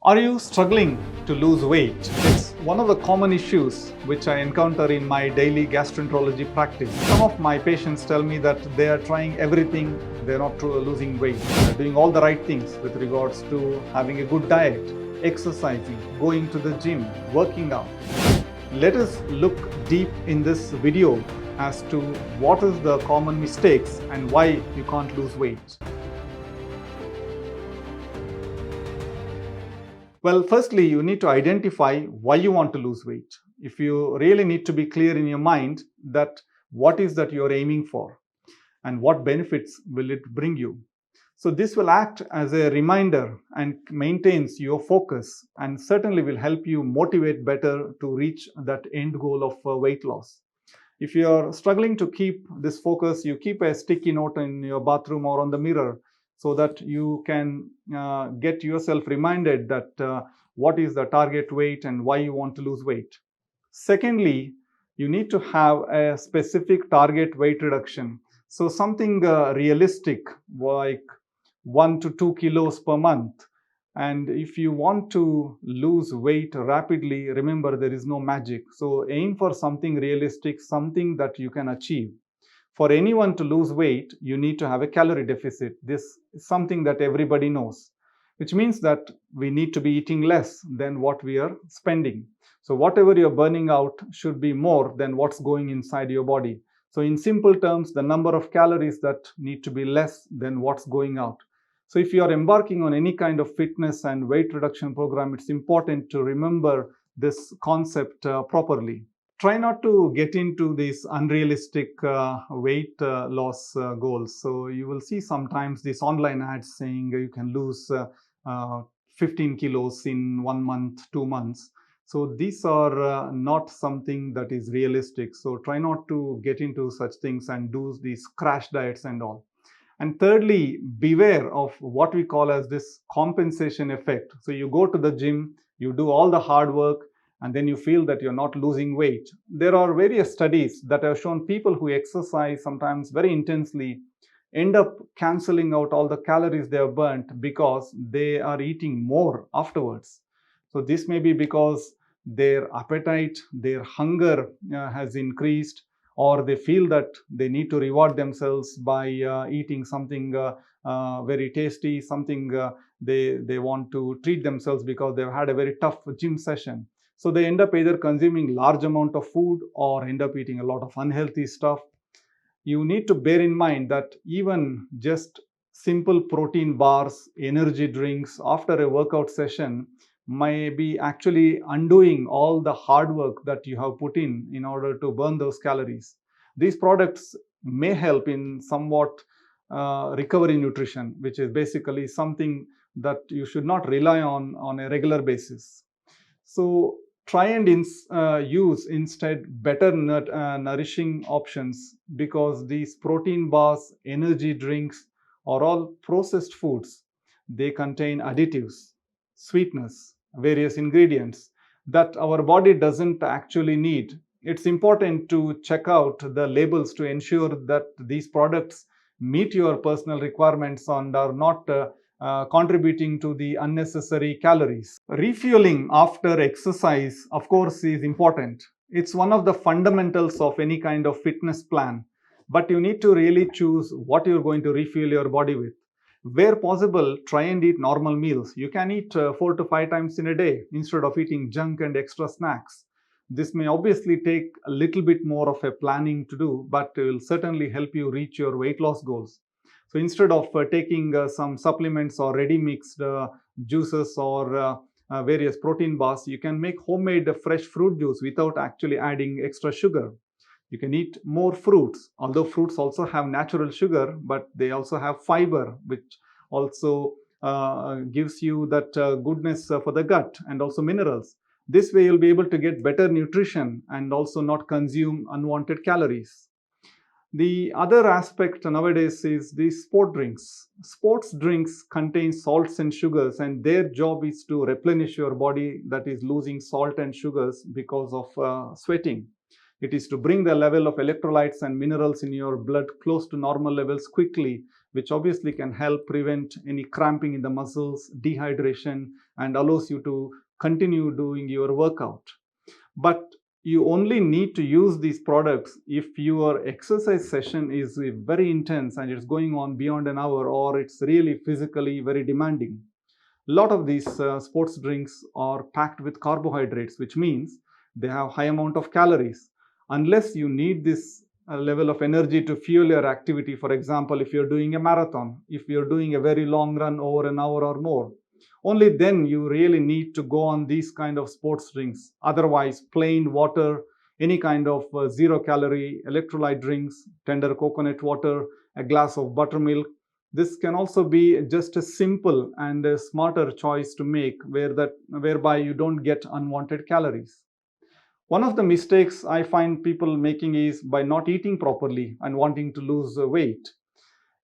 Are you struggling to lose weight? It's one of the common issues which I encounter in my daily gastroenterology practice. Some of my patients tell me that they are trying everything, they're not losing weight. They're doing all the right things with regards to having a good diet, exercising, going to the gym, working out. Let us look deep in this video as to what is the common mistakes and why you can't lose weight. Well, firstly, you need to identify why you want to lose weight. If you really need to be clear in your mind that what is that you're aiming for and what benefits will it bring you. So this will act as a reminder and maintains your focus and certainly will help you motivate better to reach that end goal of weight loss. If you're struggling to keep this focus, you keep a sticky note in your bathroom or on the mirror so that you can get yourself reminded that what is the target weight and why you want to lose weight. Secondly, you need to have a specific target weight reduction. So something realistic, like 1 to 2 kilos per month. And if you want to lose weight rapidly, remember there is no magic. So aim for something realistic, something that you can achieve. For anyone to lose weight, you need to have a calorie deficit. This is something that everybody knows, which means that we need to be eating less than what we are spending. So whatever you're burning out should be more than what's going inside your body. So in simple terms, the number of calories that need to be less than what's going out. So if you are embarking on any kind of fitness and weight reduction program, it's important to remember this concept properly. Try not to get into these unrealistic weight loss goals. So you will see sometimes these online ads saying you can lose 15 kilos in 1 month, 2 months. So these are not something that is realistic. So try not to get into such things and do these crash diets and all. And thirdly, beware of what we call as this compensation effect. So you go to the gym, you do all the hard work, and then you feel that you're not losing weight. There are various studies that have shown people who exercise sometimes very intensely end up canceling out all the calories they have burnt because they are eating more afterwards. So this may be because their appetite, their hunger has increased, or they feel that they need to reward themselves by eating something very tasty, something they want to treat themselves because they've had a very tough gym session. So they end up either consuming large amount of food or end up eating a lot of unhealthy stuff. You need to bear in mind that even just simple protein bars, energy drinks after a workout session may be actually undoing all the hard work that you have put in order to burn those calories. These products may help in somewhat recovery nutrition, which is basically something that you should not rely on a regular basis. So try and use instead better nourishing options, because these protein bars, energy drinks are all processed foods. They contain additives, sweetness, various ingredients that our body doesn't actually need. It's important to check out the labels to ensure that these products meet your personal requirements and are not contributing to the unnecessary calories. Refueling after exercise, of course, is important. It's one of the fundamentals of any kind of fitness plan, but you need to really choose what you're going to refuel your body with. Where possible, try and eat normal meals. You can eat 4 to 5 times in a day instead of eating junk and extra snacks. This may obviously take a little bit more of a planning to do, but it will certainly help you reach your weight loss goals. So instead of taking some supplements or ready mixed juices or various protein bars, you can make homemade fresh fruit juice without actually adding extra sugar. You can eat more fruits, although fruits also have natural sugar, but they also have fiber, which also gives you that goodness for the gut, and also minerals. This way you'll be able to get better nutrition and also not consume unwanted calories. The other aspect nowadays is the sport drinks. Sports drinks contain salts and sugars, and their job is to replenish your body that is losing salt and sugars because of sweating. It is to bring the level of electrolytes and minerals in your blood close to normal levels quickly, which obviously can help prevent any cramping in the muscles, dehydration, and allows you to continue doing your workout. But you only need to use these products if your exercise session is very intense and it's going on beyond an hour, or it's really physically very demanding. A lot of these sports drinks are packed with carbohydrates, which means they have high amount of calories. Unless you need this level of energy to fuel your activity, for example, if you're doing a marathon, if you're doing a very long run over an hour or more, only then you really need to go on these kind of sports drinks. Otherwise, plain water, any kind of zero calorie electrolyte drinks, tender coconut water, a glass of buttermilk, this can also be just a simple and a smarter choice to make, whereby you don't get unwanted calories. One of the mistakes I find people making is by not eating properly and wanting to lose weight.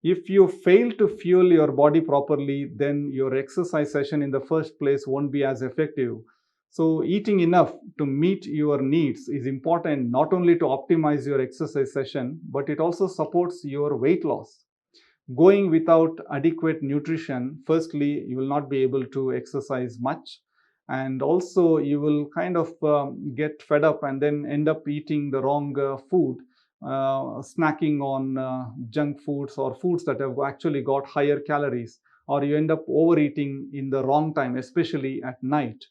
If you fail to fuel your body properly, then your exercise session in the first place won't be as effective. So, eating enough to meet your needs is important, not only to optimize your exercise session, but it also supports your weight loss. Going without adequate nutrition, firstly, you will not be able to exercise much, and also you will kind of get fed up and then end up eating the wrong food, snacking on junk foods or foods that have actually got higher calories, or you end up overeating in the wrong time, especially at night.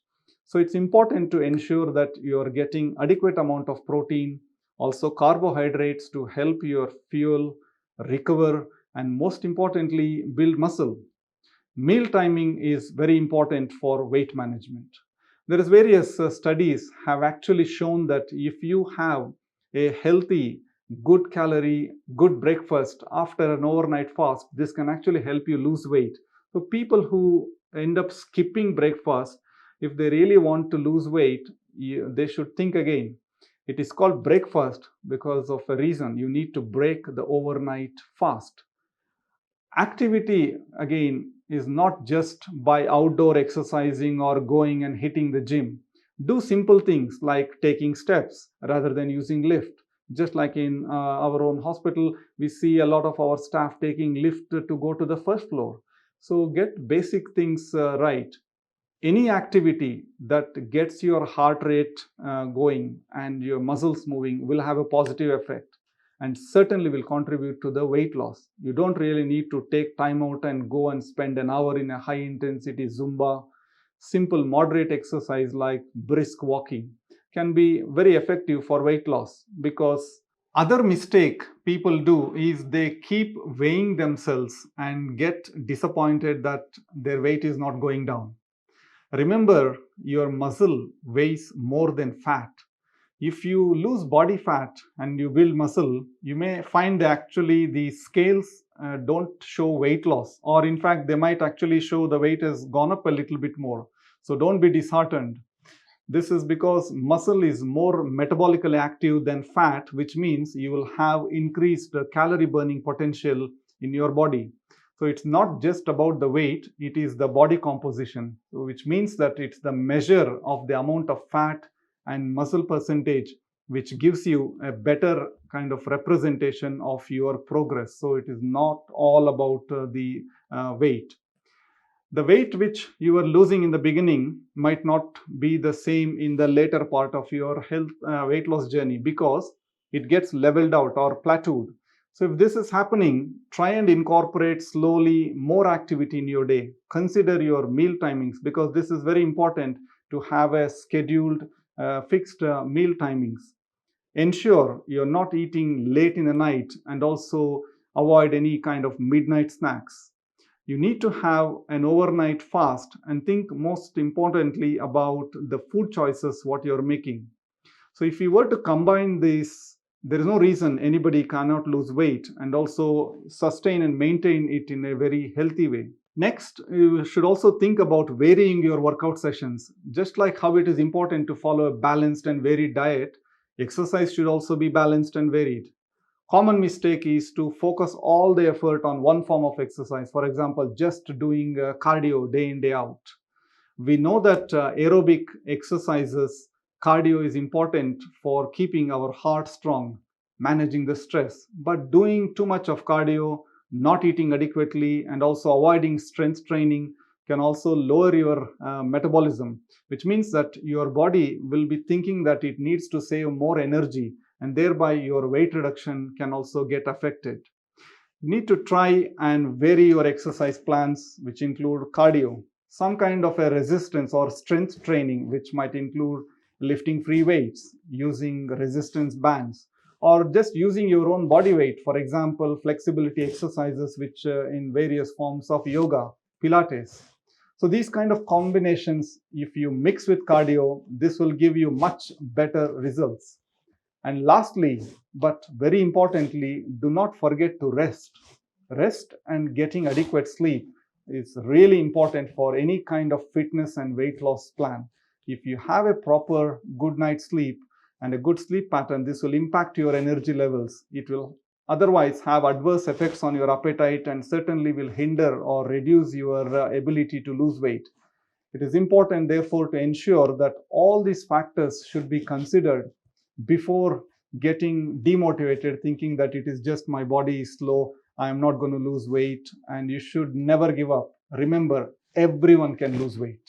So it's important to ensure that you are getting adequate amount of protein, also carbohydrates to help your fuel, recover, and most importantly, build muscle. Meal timing is very important for weight management. There is various studies have actually shown that if you have a healthy, good calorie, good breakfast after an overnight fast, this can actually help you lose weight. So people who end up skipping breakfast, if they really want to lose weight, they should think again. It is called breakfast because of a reason. You need to break the overnight fast. Activity, again, is not just by outdoor exercising or going and hitting the gym. Do simple things like taking steps rather than using lift. Just like in our own hospital, we see a lot of our staff taking lift to go to the first floor. So get basic things right. Any activity that gets your heart rate going and your muscles moving will have a positive effect and certainly will contribute to the weight loss. You don't really need to take time out and go and spend an hour in a high intensity Zumba. Simple moderate exercise like brisk walking can be very effective for weight loss, because other mistake people do is they keep weighing themselves and get disappointed that their weight is not going down. Remember, your muscle weighs more than fat. If you lose body fat and you build muscle, you may find actually the scales don't show weight loss, or in fact, they might actually show the weight has gone up a little bit more. So don't be disheartened. This is because muscle is more metabolically active than fat, which means you will have increased calorie burning potential in your body. So it's not just about the weight, it is the body composition, which means that it's the measure of the amount of fat and muscle percentage which gives you a better kind of representation of your progress. So it is not all about the weight. The weight which you are losing in the beginning might not be the same in the later part of your health weight loss journey, because it gets leveled out or plateaued. So if this is happening, try and incorporate slowly more activity in your day. Consider your meal timings, because this is very important to have a scheduled fixed meal timings. Ensure you're not eating late in the night, and also avoid any kind of midnight snacks. You need to have an overnight fast and think most importantly about the food choices what you're making. So if you were to combine this, there is no reason anybody cannot lose weight and also sustain and maintain it in a very healthy way. Next, you should also think about varying your workout sessions. Just like how it is important to follow a balanced and varied diet, exercise should also be balanced and varied. Common mistake is to focus all the effort on one form of exercise. For example, just doing cardio day in, day out. We know that aerobic exercises, cardio is important for keeping our heart strong, managing the stress. But doing too much of cardio not eating adequately, and also avoiding strength training can also lower your metabolism, which means that your body will be thinking that it needs to save more energy, and thereby your weight reduction can also get affected. You need to try and vary your exercise plans, which include cardio, some kind of a resistance or strength training, which might include lifting free weights, using resistance bands, or just using your own body weight. For example, flexibility exercises, which in various forms of yoga, Pilates. So these kind of combinations, if you mix with cardio, this will give you much better results. And lastly, but very importantly, do not forget to rest. Rest and getting adequate sleep is really important for any kind of fitness and weight loss plan. If you have a proper good night's sleep and a good sleep pattern, this will impact your energy levels. It will otherwise have adverse effects on your appetite and certainly will hinder or reduce your ability to lose weight. It is important, therefore, to ensure that all these factors should be considered before getting demotivated, thinking that it is just my body is slow, I am not going to lose weight, and you should never give up. Remember, everyone can lose weight.